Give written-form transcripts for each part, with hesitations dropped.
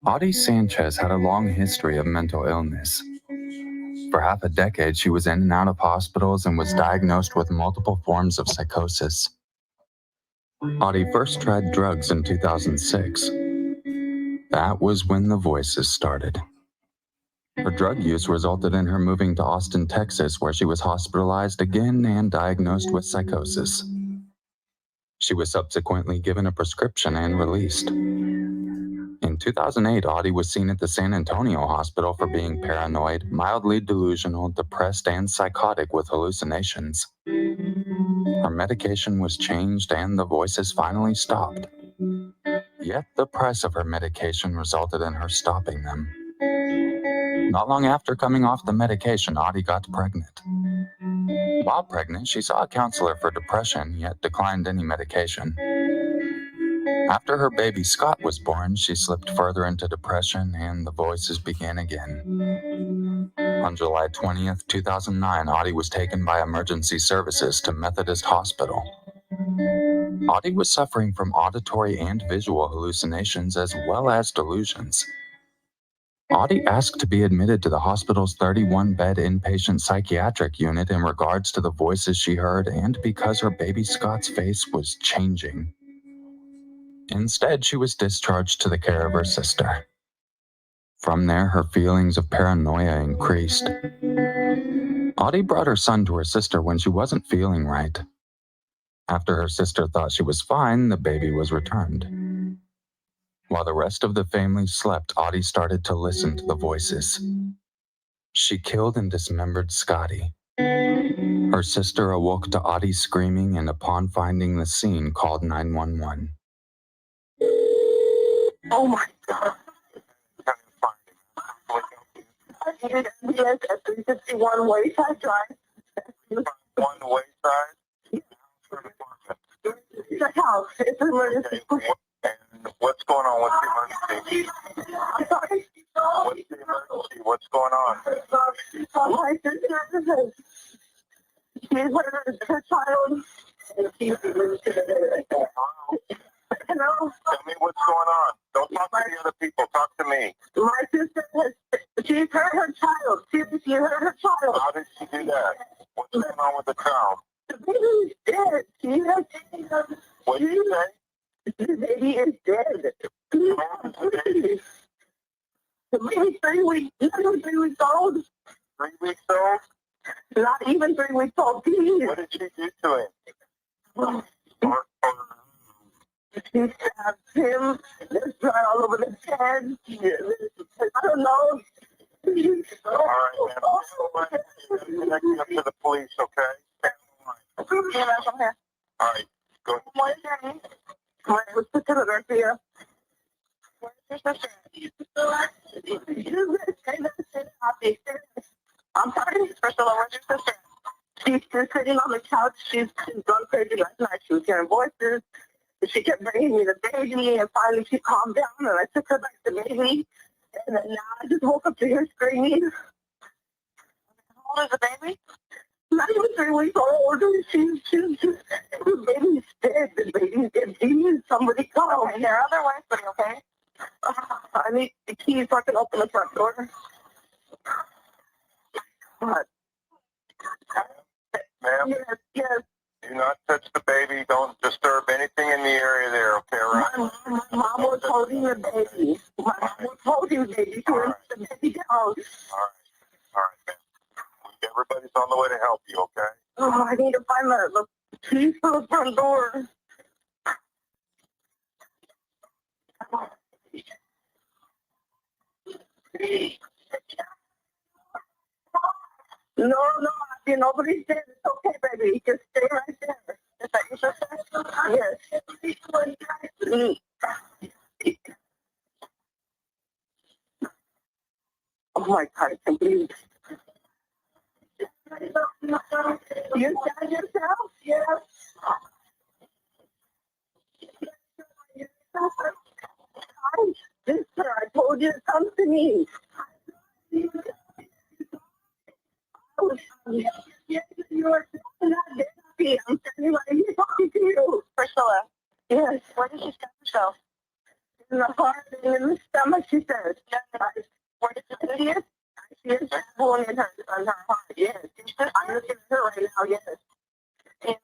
Audie Sanchez had a long history of mental illness. For half a decade, she was in and out of hospitals and was diagnosed with multiple forms of psychosis. Audie first tried drugs in 2006. That was when the voices started. Her drug use resulted in her moving to Austin, Texas, where she was hospitalized again and diagnosed with psychosis. She was subsequently given a prescription and released. In 2008, Audie was seen at the San Antonio hospital for being paranoid, mildly delusional, depressed, and psychotic with hallucinations. Her medication was changed and the voices finally stopped. Yet the price of her medication resulted in her stopping them. Not long after coming off the medication, Audie got pregnant. While pregnant, she saw a counselor for depression, yet declined any medication. After her baby Scott was born, she slipped further into depression and the voices began again. On July 20th, 2009, Audie was taken by emergency services to Methodist Hospital. Audie was suffering from auditory and visual hallucinations as well as delusions. Audie asked to be admitted to the hospital's 31-bed inpatient psychiatric unit in regards to the voices she heard and because her baby Scott's face was changing. Instead, she was discharged to the care of her sister. From there, her feelings of paranoia increased. Audie brought her son to her sister when she wasn't feeling right. After her sister thought she was fine, the baby was returned. While the rest of the family slept, Audie started to listen to the voices. She killed and dismembered Scotty. Her sister awoke to Audie screaming and upon finding the scene called 911. Oh my God. I needed ambulance at 351 Wayside Drive. One Wayside? The house. It's an emergency. Okay. And what's going on? What's the emergency? I'm sorry. What's the emergency? What's going on? My sister, she's her child. Hello? Tell me what's going on. Don't talk to the other people. Talk to me. My sister she's hurt her child. She hurt her child. How did she do that? What's going on with the child? The baby is dead. What did you say? The baby is dead. The baby's 3 weeks. Not 3 weeks old. 3 weeks old? Not even 3 weeks old. Please. What did she do to him? She stabbed him. There's blood all over the head. I don't know. All right, man. Connect me up to the police, okay? Yeah, I'm here. All right, go ahead. What's your name? My name is Sister Garcia. Where's your sister? I'm sorry. First of all, where's your sister? She's sitting on the couch. She's gone crazy last night. She was hearing voices. She kept bringing me the baby, and finally she calmed down, and I took her back to the baby. And then now I just woke up to her screaming. How old is the baby? Not even 3 weeks old. The baby's dead. The baby's dead. She needs somebody call. Okay, there are other ways, but okay? I need the keys so I can open the front door. What? Ma'am? Yes. Do not touch the baby. Don't disturb anything in the area there, okay, right? My mom was holding the baby. My mom was holding the baby. She wants the baby down. All right, ma'am. Everybody's on the way to help you, okay? Oh, I need to find the keys for the front door. No, nobody's dead. It's okay, baby. Just stay right there. Is that your sister? Yes. Oh my God, I can't believe it. You got yourself? Yes. Hi, sister, I told you to come to me. You are not happy. I'm I'm looking at her right now, yes. And,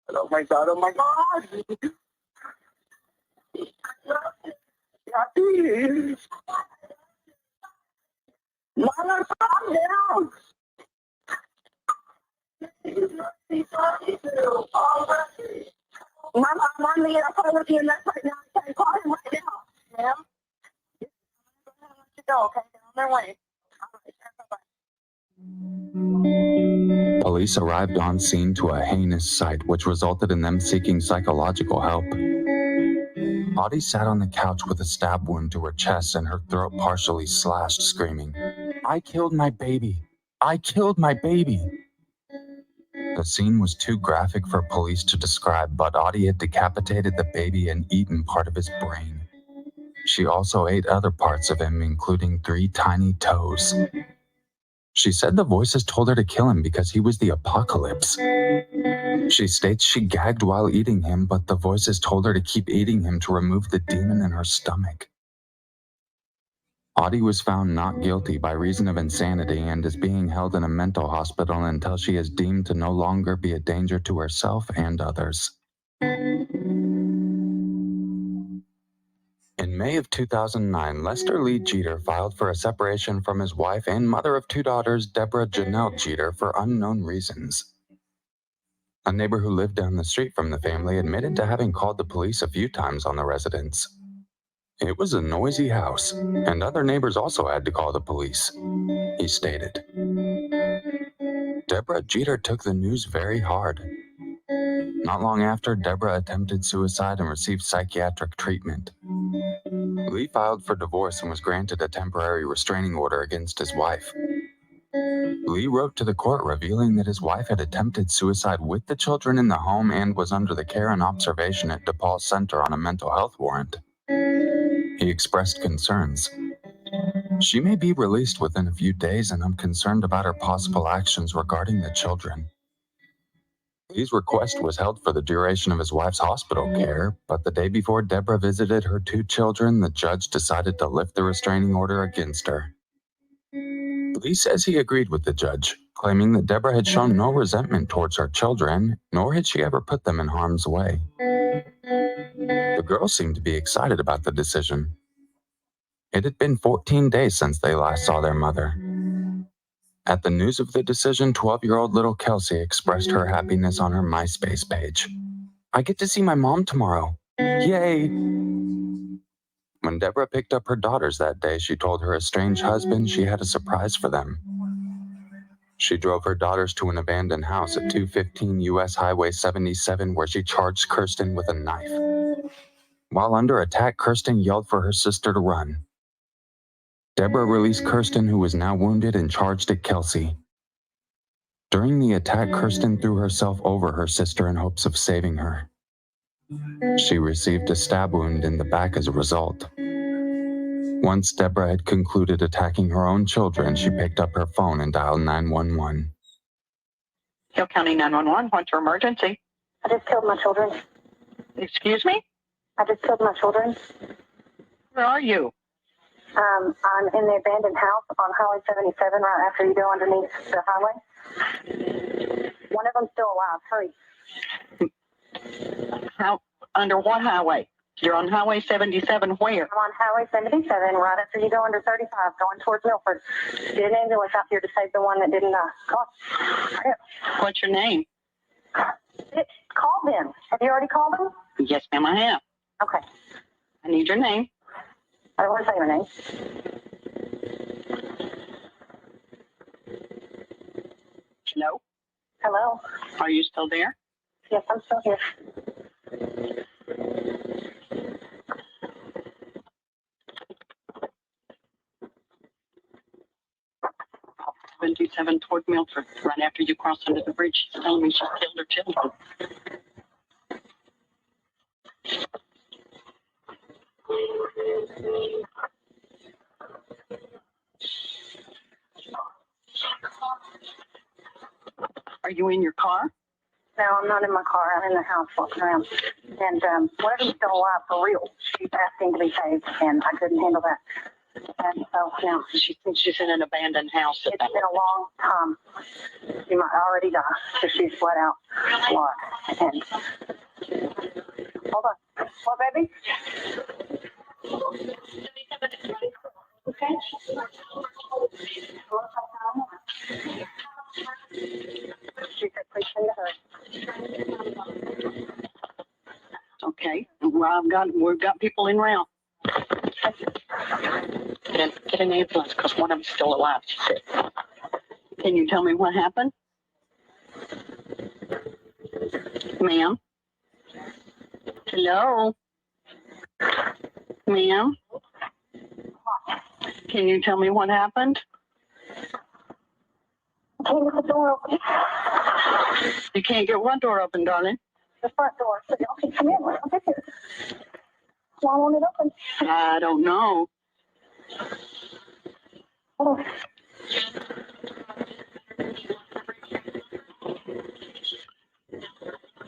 oh my God, oh my God. Yati. Mama, calm down. Mama, I'm on the phone with you right now. I can't call him right now. Ma'am? I'm going to let you go, okay? They're on their way. All right, bye-bye. Police arrived on scene to a heinous sight, which resulted in them seeking psychological help. Audie sat on the couch with a stab wound to her chest and her throat partially slashed, screaming, "I killed my baby! I killed my baby!" The scene was too graphic for police to describe, but Audie had decapitated the baby and eaten part of his brain. She also ate other parts of him, including 3 tiny toes. She said the voices told her to kill him because he was the apocalypse. She states she gagged while eating him, but the voices told her to keep eating him to remove the demon in her stomach. Audie was found not guilty by reason of insanity and is being held in a mental hospital until she is deemed to no longer be a danger to herself and others. In May of 2009, Lester Lee Jeter filed for a separation from his wife and mother of 2 daughters, Deborah Janelle Jeter, for unknown reasons. A neighbor who lived down the street from the family admitted to having called the police a few times on the residence. It was a noisy house, and other neighbors also had to call the police, he stated. Deborah Jeter took the news very hard. Not long after, Deborah attempted suicide and received psychiatric treatment. Lee filed for divorce and was granted a temporary restraining order against his wife. Lee wrote to the court revealing that his wife had attempted suicide with the children in the home and was under the care and observation at DePaul Center on a mental health warrant. He expressed concerns. "She may be released within a few days, and I'm concerned about her possible actions regarding the children." Lee's request was held for the duration of his wife's hospital care, but the day before Deborah visited her 2 children, the judge decided to lift the restraining order against her. Lee says he agreed with the judge, claiming that Deborah had shown no resentment towards her children, nor had she ever put them in harm's way. The girls seemed to be excited about the decision. It had been 14 days since they last saw their mother. At the news of the decision, 12-year-old little Kelsey expressed her happiness on her MySpace page. "I get to see my mom tomorrow. Yay!" When Deborah picked up her daughters that day, she told her estranged husband she had a surprise for them. She drove her daughters to an abandoned house at 215 U.S. Highway 77, where she charged Kirsten with a knife. While under attack, Kirsten yelled for her sister to run. Deborah released Kirsten, who was now wounded, and charged at Kelsey. During the attack, Kirsten threw herself over her sister in hopes of saving her. She received a stab wound in the back as a result. Once Deborah had concluded attacking her own children, she picked up her phone and dialed 911. Hill County 911, what's your emergency? I just killed my children. Excuse me? I just killed my children. Where are you? I'm in the abandoned house on Highway 77 right after you go underneath the highway. One of them's still alive. Hurry. How? Under what highway? You're on Highway 77 where? I'm on Highway 77 right after you go under 35 going towards Milford. Get an ambulance out here to save the one that didn't die. What's your name? Call them. Have you already called them? Yes, ma'am, I have. Okay. I need your name. I don't want to say your name. Hello? Hello? Are you still there? Yes, I'm still here. 77 toward Milford, right after you cross under the bridge. She's telling me she killed her children. Are you in your car? No, I'm not in my car. I'm in the house walking around. And one of them's still alive for real. She's asking to be saved, and I couldn't handle that. And so now She thinks she's in an abandoned house. it's been a long time. She might already die because she's bled out a lot. And hold on. What, baby? Okay. She said, please send her. Okay. Well, we've got people en route. Get an ambulance because one of them's still alive, she said. Can you tell me what happened? Ma'am? Hello? Ma'am? Can you tell me what happened? Can you get the door open? You can't get what door open, darling? The front door, so y'all can come in. I'll get here. Why won't it open? I don't know. Hold on.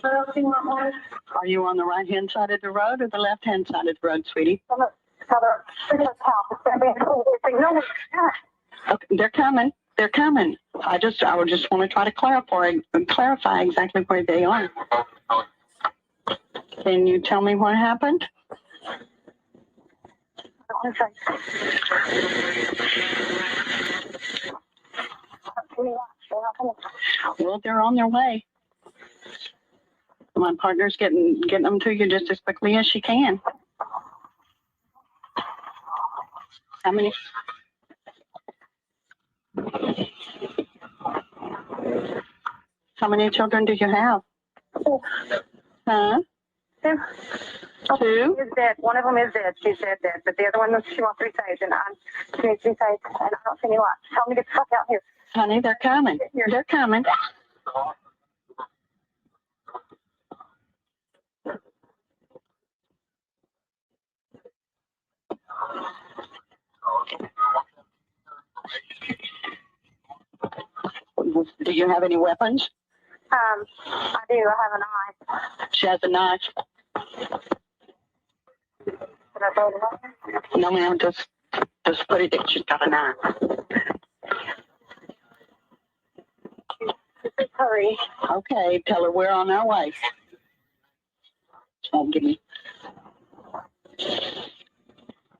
Are you on the right-hand side of the road or the left-hand side of the road, sweetie? I'm at the house. It's going to be cool. No, Okay, they're coming. They're coming. I would just want to try to clarify exactly where they are. Can you tell me what happened? Well, they're on their way. My partner's getting them to you just as quickly as she can. How many? How many children do you have? Huh? Two? Is dead. One of them is dead. She's dead, but the other one, she wants to be saved, and she needs to be saved, and I don't see any lights. Tell me to get the fuck out here. Honey, they're coming. They're coming. Do you have any weapons? I do. I have a knife. She has a knife. Should I throw it away? No, ma'am, just put it in. She's got a knife. Hurry. Okay, tell her we're on our way. Give me.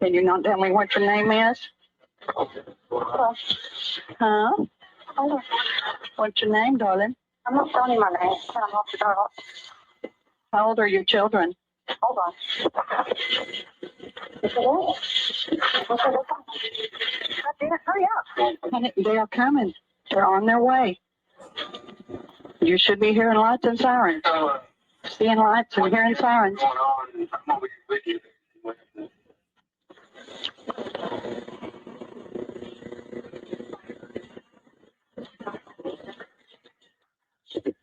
Can you not tell me what your name is? Huh? What's your name, darling? I'm not telling you my name. I'm off the door. How old are your children? Hold on. Is it in? Hurry up. Honey, they are coming. They're on their way. You should be hearing lights and sirens. Seeing lights and hearing sirens.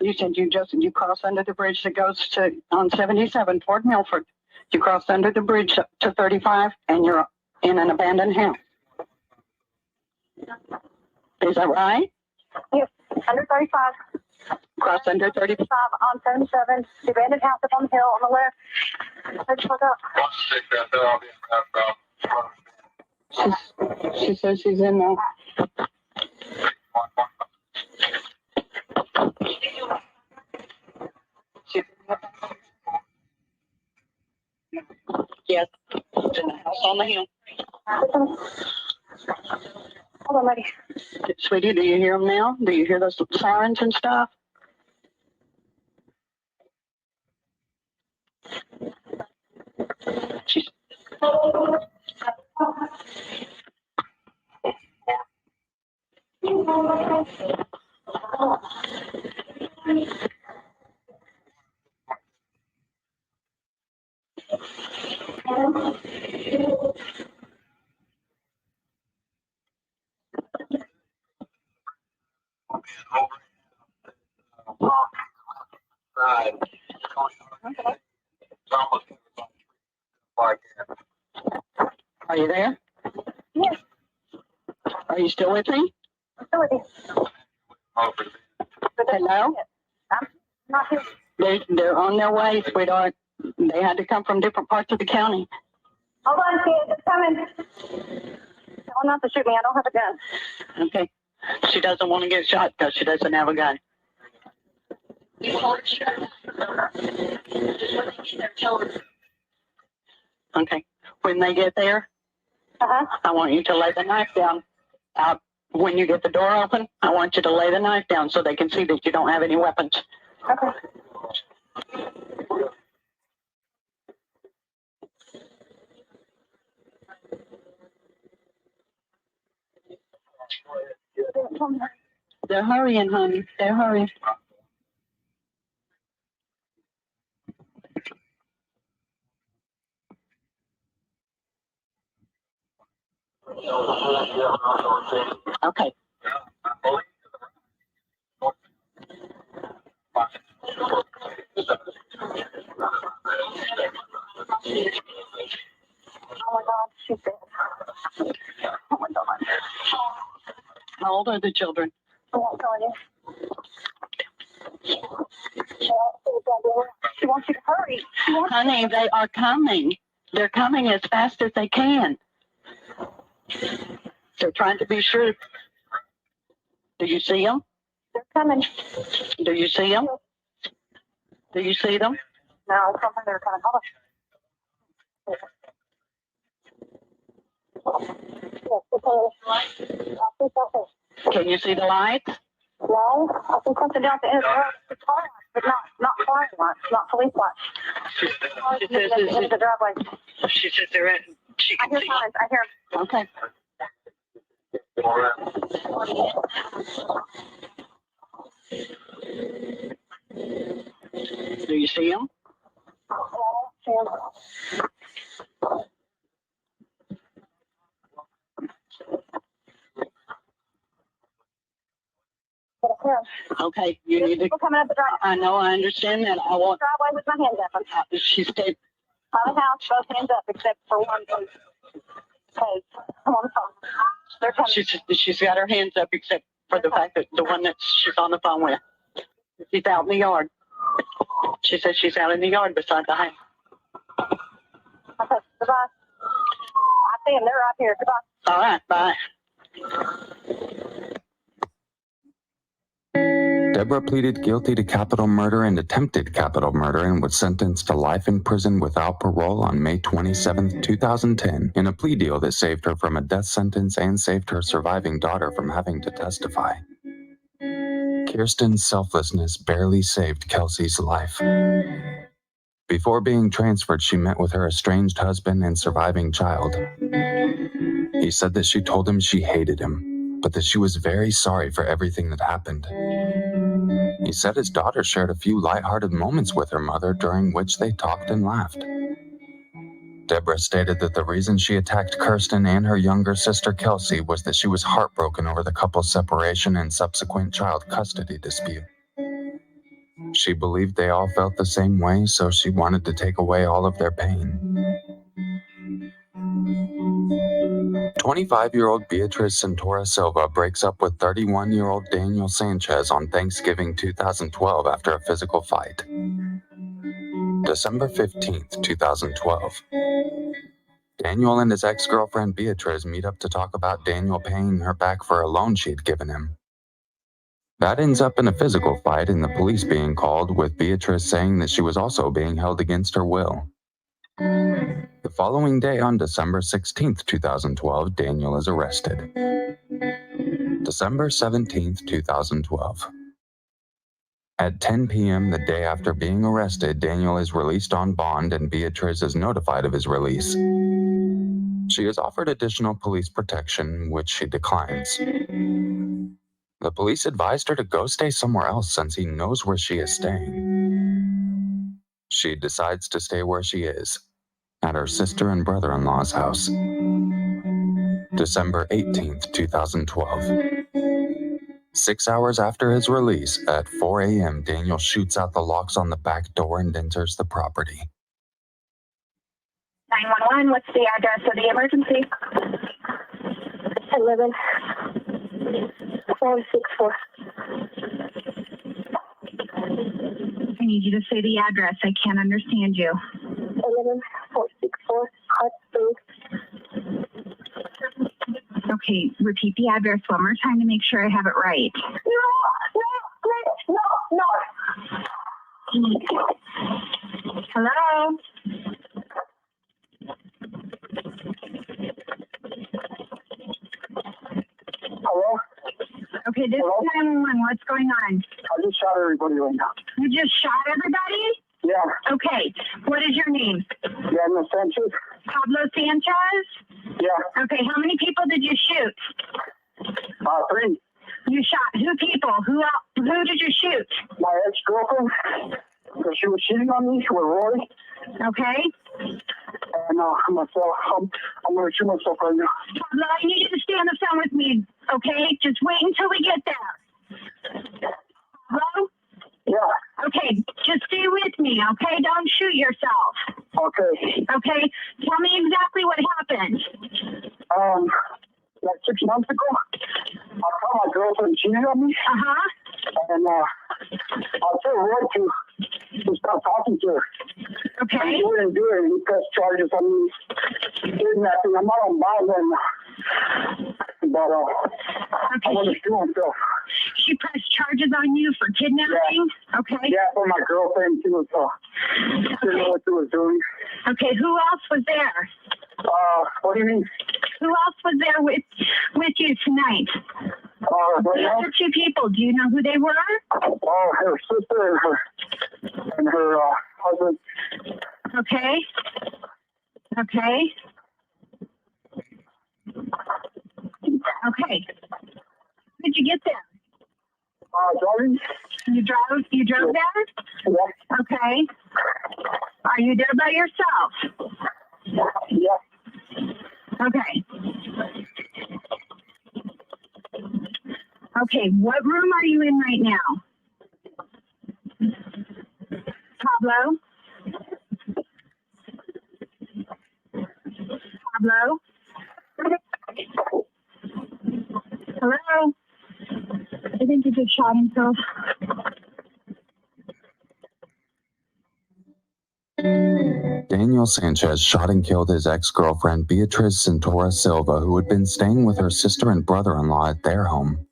You said you crossed under the bridge that goes on 77 toward Milford. You crossed under the bridge up to 35 and you're in an abandoned house. Is that right? Yes, under 35. Cross under 35 on 77. The abandoned house up on the hill on the left. Let's look up. She says she's in there. Yes, it's in the house on the hill. Hold on, lady. Sweetie, do you hear them now? Do you hear those sirens and stuff? She's... Are you there? Yes. Are you still with me? I'm still with you. Hello? I'm not here. They're on their way, sweetheart. They had to come from different parts of the county. Hold on, kid. It's coming. Tell her not to shoot me. I don't have a gun. Okay. She doesn't want to get shot because she doesn't have a gun. Okay. When they get there, I want you to lay the knife down. When you get the door open, I want you to lay the knife down so they can see that you don't have any weapons. Okay. They're hurrying, honey. They're hurrying. Okay. Oh my God, she's dead. Oh my God. How old are the children? I won't tell you. She wants you to hurry. Honey, they are coming. They're coming as fast as they can. They're trying to be sure. Do you see them? They're coming. Do you see them? Do you see them? No, something they're coming. Hold on. Can you see the lights? No, I see something down at the end of the road. It's car lights, but not fire lights, not police lights. She says At the end of the driveway. she says they're at. She I can hear see. signs. I hear them. Okay. Do you see them? Okay, you need to. People coming up the driveway. I know, I understand that. I want. Driveway with my hands up. She stayed. By the house, both hands up, except for one. Cause I'm on the phone. They're coming. She's got her hands up except for the fact that the one that she's on the phone with. She's out in the yard. She says she's out in the yard beside the house. Okay, goodbye. I see them. They're right here. Goodbye. All right, bye. Deborah pleaded guilty to capital murder and attempted capital murder and was sentenced to life in prison without parole on May 27, 2010, in a plea deal that saved her from a death sentence and saved her surviving daughter from having to testify. Kirsten's selflessness barely saved Kelsey's life. Before being transferred, she met with her estranged husband and surviving child. He said that she told him she hated him, but that she was very sorry for everything that happened. He said his daughter shared a few lighthearted moments with her mother during which they talked and laughed. Deborah stated that the reason she attacked Kirsten and her younger sister Kelsey was that she was heartbroken over the couple's separation and subsequent child custody dispute. She believed they all felt the same way, so she wanted to take away all of their pain. 25-year-old Beatriz Santora Silva breaks up with 31-year-old Daniel Sanchez on Thanksgiving 2012 after a physical fight. December 15th, 2012. Daniel and his ex-girlfriend Beatriz meet up to talk about Daniel paying her back for a loan she'd given him. That ends up in a physical fight and the police being called, with Beatriz saying that she was also being held against her will. The following day, on December 16th, 2012, Daniel is arrested. December 17th, 2012. At 10 p.m. the day after being arrested, Daniel is released on bond and Beatriz is notified of his release. She is offered additional police protection, which she declines. The police advised her to go stay somewhere else since he knows where she is staying. She decides to stay where she is, at her sister and brother-in-law's house. December 18th, 2012. 6 hours after his release, at 4 a.m., Daniel shoots out the locks on the back door and enters the property. 911, what's the address of the emergency? 11464. I need you to say the address. I can't understand you. 11464 Hot Springs. Okay, repeat the address one more time to make sure I have it right. No. Hello? Hello? Okay, this Hello? is 911. What's going on? I just shot everybody right now. You just shot everybody? Yeah. Okay, what is your name? Daniel Sanchez? Pablo Sanchez? Yeah. Okay, how many people did you shoot? 3. You shot who people? Who did you shoot? My ex-girlfriend, because she was cheating on me with Roy. Okay. And myself, I'm going to shoot myself right now. Pablo, I need you to stay on the phone with me, okay? Just wait until we get there. Hello? Yeah. Okay, just stay with me, okay? Don't shoot yourself. Okay. Okay? Tell me exactly what happened. Like 6 months ago, I caught my girlfriend cheating on me. Uh-huh. And I told Roy to stop talking to her. Okay. And he wouldn't do it. He pressed charges on me. Kidnapping. I'm not on bond then. But I want to sue himself. She pressed charges on you for kidnapping? Yeah. Okay. Yeah, for my girlfriend too. So she didn't know what she was doing. Okay, who else was there? What do you mean? Who else was there with you tonight? Right The now? other 2 people, do you know who they were? Her sister and her husband. Okay. Okay. Okay. How did you get there? Driving. You drove there? Yeah. Okay. Are you there by yourself? Yeah. Okay. Okay, what room are you in right now? Pablo? Pablo? Hello? I think he just shot himself. Daniel Sanchez shot and killed his ex-girlfriend Beatriz Centora Silva, who had been staying with her sister and brother-in-law at their home.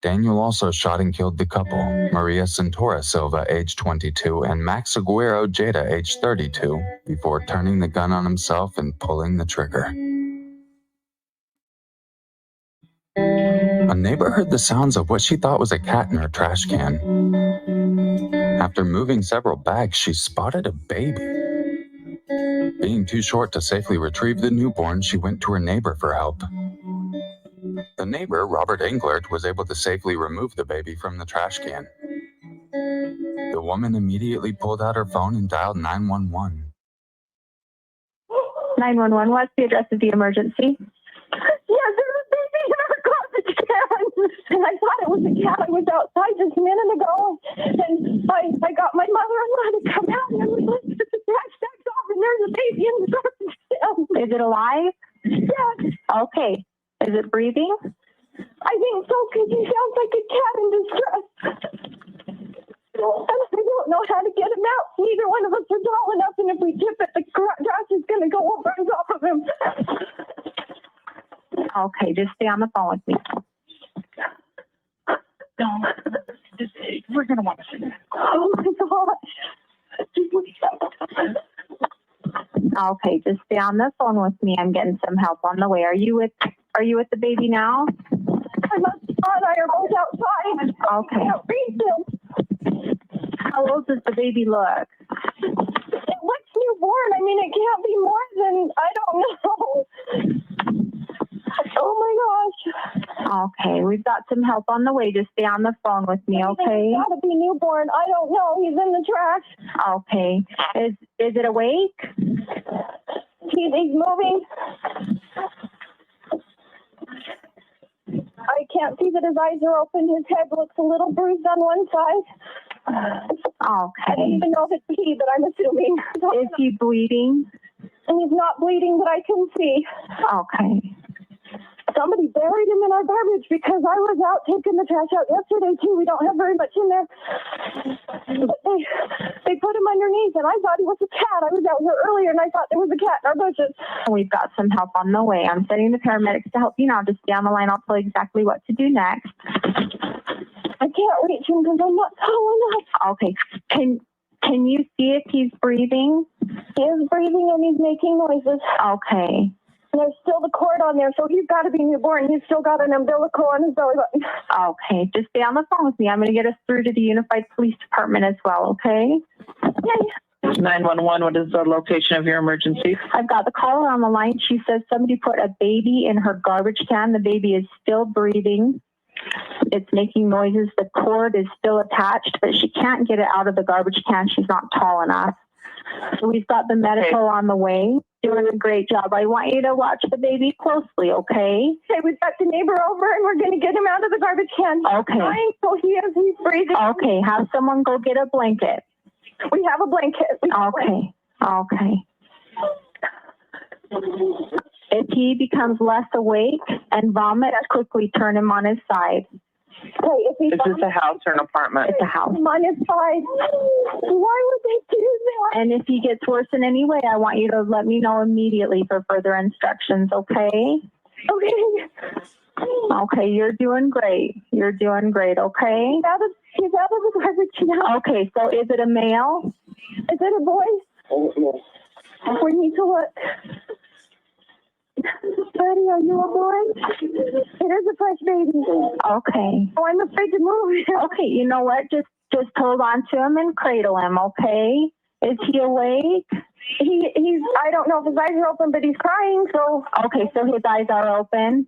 Daniel also shot and killed the couple, Maria Centora Silva, age 22, and Max Aguero Jada, age 32, before turning the gun on himself and pulling the trigger. A neighbor heard the sounds of what she thought was a cat in her trash can. After moving several bags, she spotted a baby. Being too short to safely retrieve the newborn, she went to her neighbor for help. The neighbor, Robert Englert, was able to safely remove the baby from the trash can. The woman immediately pulled out her phone and dialed 911. 911, what's the address of the emergency? Yes, there's a baby in our garbage can. And I thought it was a cat. I was outside just a minute ago. And I got my mother-in-law to come out and I was like, the trash bag's off and there's a baby in the garbage can. Is it alive? Yes. Okay. Is it breathing? I think so, because he sounds like a cat in distress. And I don't know how to get him out. Neither one of us are tall enough, and if we tip it, the grass is going to go over on top of him. Okay, just stay on the phone with me. No, we're going to want to see that. Oh my gosh. Okay, just stay on the phone with me. I'm getting some help on the way. Are you with the baby now? My mother and I are both outside. Okay. I can't reach him. How old does the baby look? It looks newborn. I mean, it can't be more than, I don't know. Oh my gosh. Okay, we've got some help on the way. Just stay on the phone with me, okay? It's gotta be newborn. I don't know. He's in the trash. Okay. Is it awake? He's moving. I can't see that his eyes are open. His head looks a little bruised on one side. Okay. I don't even know if it's he, but I'm assuming. Is he bleeding? And he's not bleeding that I can see. Okay. somebody buried him in our garbage because I was out taking the trash out yesterday too. We don't have very much in there. But they put him underneath and I thought he was a cat. I was out here earlier and I thought there was a cat in our bushes. We've got some help on the way. I'm sending the paramedics to help you now. Just stay on the line. I'll tell you exactly what to do next. I can't reach him because I'm not tall enough. Okay. Can you see if he's breathing? He is breathing and he's making noises. Okay. And there's still the cord on there, so he's got to be newborn. He's still got an umbilical on his belly button. Okay, just stay on the phone with me. I'm going to get us through to the Unified Police Department as well, okay? Yay. 911, what is the location of your emergency? I've got the caller on the line. She says somebody put a baby in her garbage can. The baby is still breathing. It's making noises. The cord is still attached, but she can't get it out of the garbage can. She's not tall enough. So we've got the medical on the way. Doing a great job. I want you to watch the baby closely, okay? Okay, we've got the neighbor over and we're going to get him out of the garbage can. Okay. So he's breathing. Okay, have someone go get a blanket. We have a blanket. Okay. If he becomes less awake and vomits, quickly turn him on his side. Okay, Is this a house or an apartment? It's a house. I'm on his side. Why would they do that? And if he gets worse in any way, I want you to let me know immediately for further instructions, okay? Okay. Okay, you're doing great. You're doing great, okay? He's out of the garbage now. Okay, so is it a male? Is it a boy? We need to look. Buddy, are you a boy? It is a fresh baby. Okay. Oh, I'm afraid to move. Okay, you know what? Just hold on to him and cradle him, okay? Is he awake? He's I don't know if his eyes are open, but he's crying, so. Okay, so his eyes are open.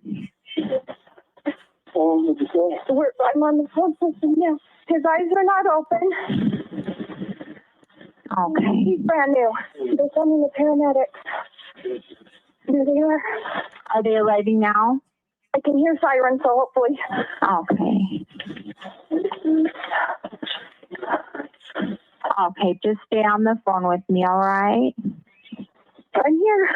I'm on the phone system now. His eyes are not open. Okay. He's brand new. They're sending the paramedics. There they are. Are they arriving now? I can hear sirens, so hopefully. Okay. Okay, just stay on the phone with me, all right? I'm here.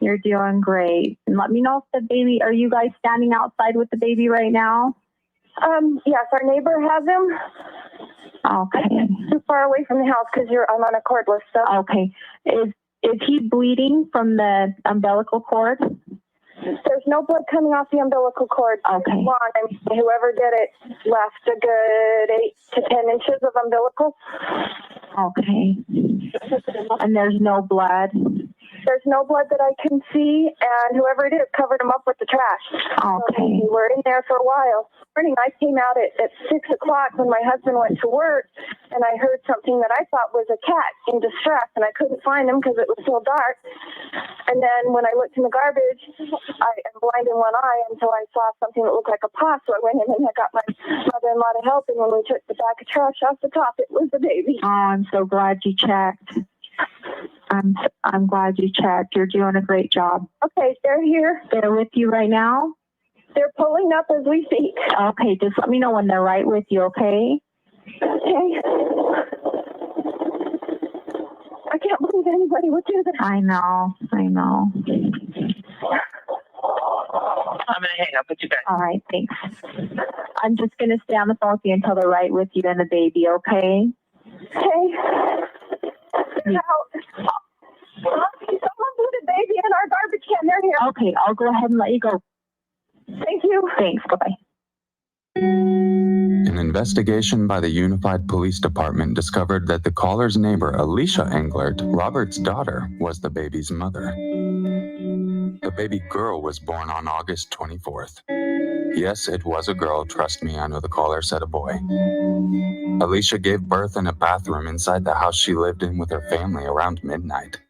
You're doing great. And let me know if the baby, are you guys standing outside with the baby right now? Yes, our neighbor has him. Okay. Too far away from the house because I'm on a cordless stuff. Okay. Is he bleeding from the umbilical cord? There's no blood coming off the umbilical cord. Okay. Whoever did it left a good 8 to 10 inches of umbilical. Okay. And there's no blood? There's no blood that I can see, and whoever it is covered him up with the trash. Okay. We were in there for a while. I came out at 6 o'clock when my husband went to work, and I heard something that I thought was a cat in distress, and I couldn't find him because it was so dark. And then when I looked in the garbage, I am blind in one eye until I saw something that looked like a paw, so I went in and I got my mother-in-law to help, and when we took the bag of trash off the top, it was the baby. Oh, I'm so glad you checked. I'm glad you checked. You're doing a great job. Okay, they're here. They're with you right now? They're pulling up as we speak. Okay, just let me know when they're right with you, okay? Okay. I can't believe anybody would do that. I know. I'm going to hang up with you guys. All right, thanks. I'm just going to stay on the phone with you until they're right with you and the baby, okay? Okay. Someone put a baby in our garbage can. They're here. Okay, I'll go ahead and let you go. Thank you. Thanks. Bye-bye. An investigation by the Unified Police Department discovered that the caller's neighbor, Alicia Englert, Robert's daughter, was the baby's mother. The baby girl was born on August 24th. Yes, it was a girl. Trust me, I know the caller said a boy. Alicia gave birth in a bathroom inside the house she lived in with her family around midnight.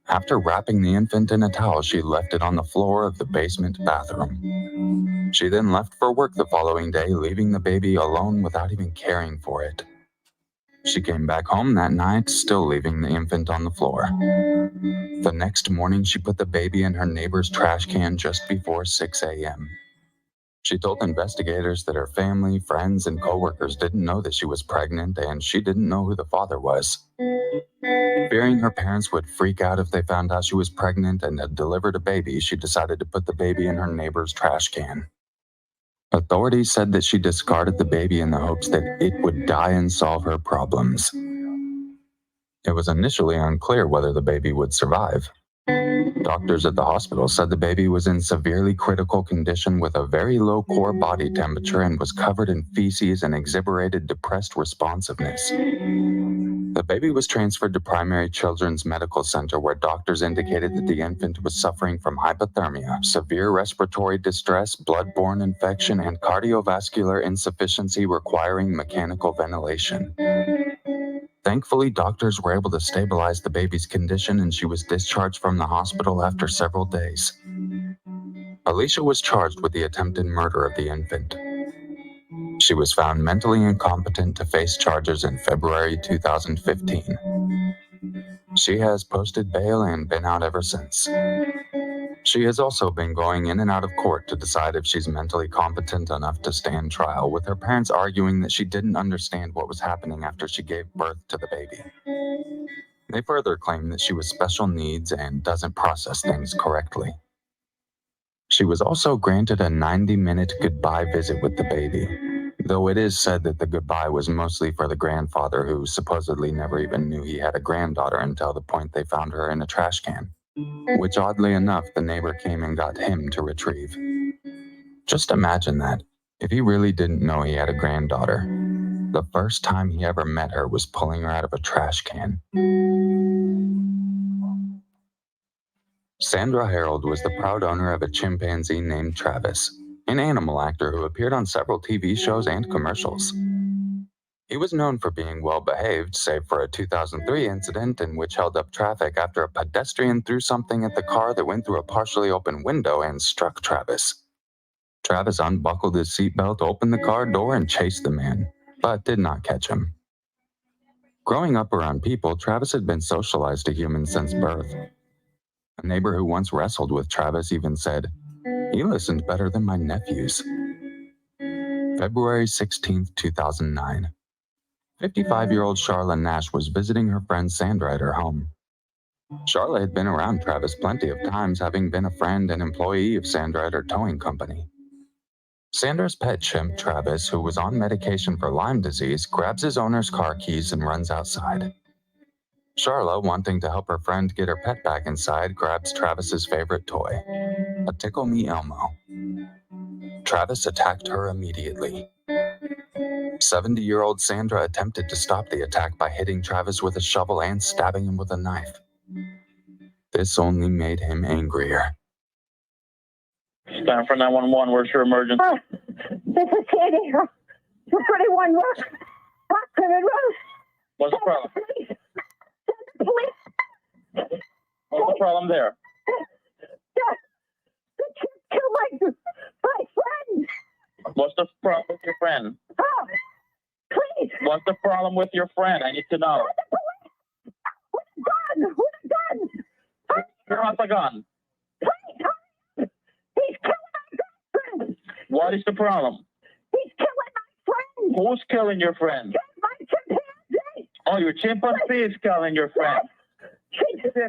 After wrapping the infant in a towel, she left it on the floor of the basement bathroom. She then left for work the following day, leaving the baby alone without even caring for it. She came back home that night, still leaving the infant on the floor. The next morning, she put the baby in her neighbor's trash can just before 6 a.m. She told investigators that her family, friends, and coworkers didn't know that she was pregnant, and she didn't know who the father was. Fearing her parents would freak out if they found out she was pregnant and had delivered a baby, she decided to put the baby in her neighbor's trash can. Authorities said that she discarded the baby in the hopes that it would die and solve her problems. It was initially unclear whether the baby would survive. Doctors at the hospital said the baby was in severely critical condition with a very low core body temperature and was covered in feces and exhiberated depressed responsiveness. The baby was transferred to Primary Children's Medical Center, where doctors indicated that the infant was suffering from hypothermia, severe respiratory distress, blood-borne infection, and cardiovascular insufficiency requiring mechanical ventilation. Thankfully, doctors were able to stabilize the baby's condition and she was discharged from the hospital after several days. Alicia was charged with the attempted murder of the infant. She was found mentally incompetent to face charges in February 2015. She has posted bail and been out ever since. She has also been going in and out of court to decide if she's mentally competent enough to stand trial, with her parents arguing that she didn't understand what was happening after she gave birth to the baby. They further claim that she was special needs and doesn't process things correctly. She was also granted a 90-minute goodbye visit with the baby, though it is said that the goodbye was mostly for the grandfather, who supposedly never even knew he had a granddaughter until the point they found her in a trash can, which oddly enough the neighbor came and got him to retrieve. Just imagine that. If he really didn't know he had a granddaughter, the first time he ever met her was pulling her out of a trash can. Sandra Harold was the proud owner of a chimpanzee named Travis, an animal actor who appeared on several TV shows and commercials. He was known for being well-behaved, save for a 2003 incident in which held up traffic after a pedestrian threw something at the car that went through a partially open window and struck Travis. Travis unbuckled his seatbelt, opened the car door, and chased the man, but did not catch him. Growing up around people, Travis had been socialized to humans since birth. A neighbor who once wrestled with Travis even said, "He listened better than my nephews." February 16, 2009. 55-year-old Charla Nash was visiting her friend Sandra at her home. Charla had been around Travis plenty of times, having been a friend and employee of Sandra at her towing company. Sandra's pet chimp, Travis, who was on medication for Lyme disease, grabs his owner's car keys and runs outside. Charla, wanting to help her friend get her pet back inside, grabs Travis's favorite toy, a Tickle Me Elmo. Travis attacked her immediately. 70-year-old Sandra attempted to stop the attack by hitting Travis with a shovel and stabbing him with a knife. This only made him angrier. Stand for 911. Where's your emergency? This is Katie. 41 West Road. What's the problem? Police. What's the problem there? The kid killed my friend. What's the problem with your friend? Oh, please. What's the problem with your friend? I need to know. With a gun. With a gun. Turn off the gun. Please. He's killing my friend. What is the problem? He's killing my friend. Who's killing your friend? My chimpanzee. Oh, your chimpanzee is killing your friend. He ripped her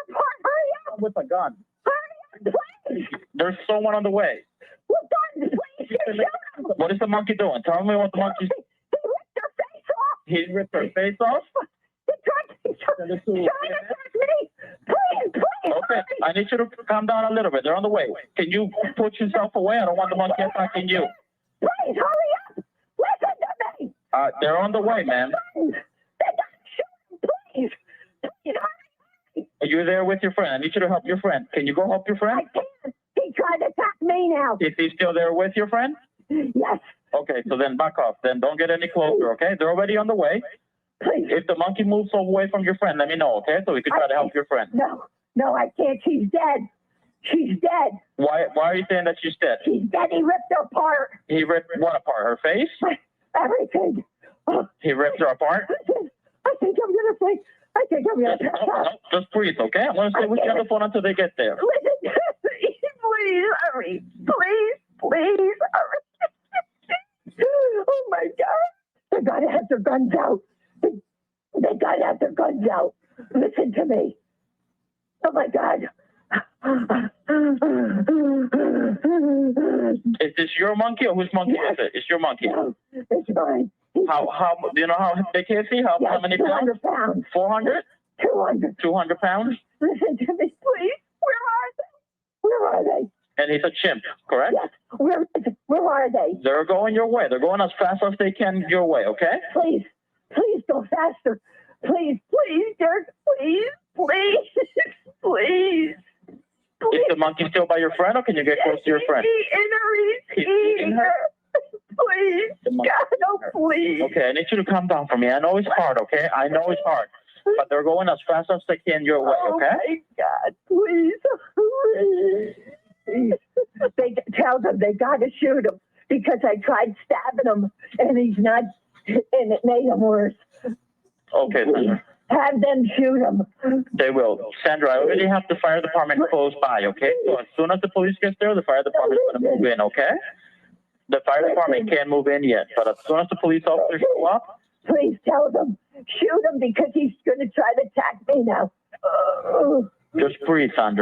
apart. Hurry up. With a gun. Hurry up, please. There's someone on the way. With guns, please. What is the monkey doing? Tell me what the monkey's... He ripped her face off. He ripped her face off? He's trying to attack me. Please. Okay, I need you to calm down a little bit. They're on the way. Can you put yourself away? I don't want the monkey attacking you. Please, hurry up. Listen to me. They're on the way, man. They got shot. Please, hurry. Are you there with your friend? I need you to help your friend. Can you go help your friend? I can't. He tried to attack me now. Is he still there with your friend? Yes. Okay, so then back off. Then don't get any closer, okay? They're already on the way. Please. If the monkey moves away from your friend, let me know, okay? So we can try to help your friend. No, I can't. She's dead. She's dead. Why are you saying that she's dead? She's dead. He ripped her apart. He ripped what apart? Her face? Everything. He ripped her apart? I think I'm going to say. No, just breathe, okay? I'm going to stay with you on the phone until they get there. Listen, please hurry. Please. please. Oh my God. They gotta have their guns out. They gotta have their guns out. Listen to me. Oh my God. Is this your monkey or whose monkey is it? It's your monkey. No, it's mine. How, do you know how big is he? How many pounds? 200 pounds. 400? 200. 200 pounds? Listen to me, please. Where are they? And he's a chimp, correct? Yes. Where are they? They're going your way. They're going as fast as they can your way, okay? Please go faster. Please, Dirk. Please. Is the monkey still by your friend, or can you get close to your friend? He's eating her. Please. God, no, please. Okay, I need you to calm down for me. I know it's hard, okay? I know it's hard. But they're going as fast as they can your way, okay? Oh, my God. Please. They tell them they got to shoot him because I tried stabbing him and he's not, and it made him worse. Okay, Sandra. Have them shoot him. They will. Sandra, I already have the fire department close by, okay? So as soon as the police gets there, the fire department's going to move in, okay? The fire department can't move in yet, but as soon as the police officers show up, please tell them, shoot him because he's going to try to attack me now. just breathe, Sandra.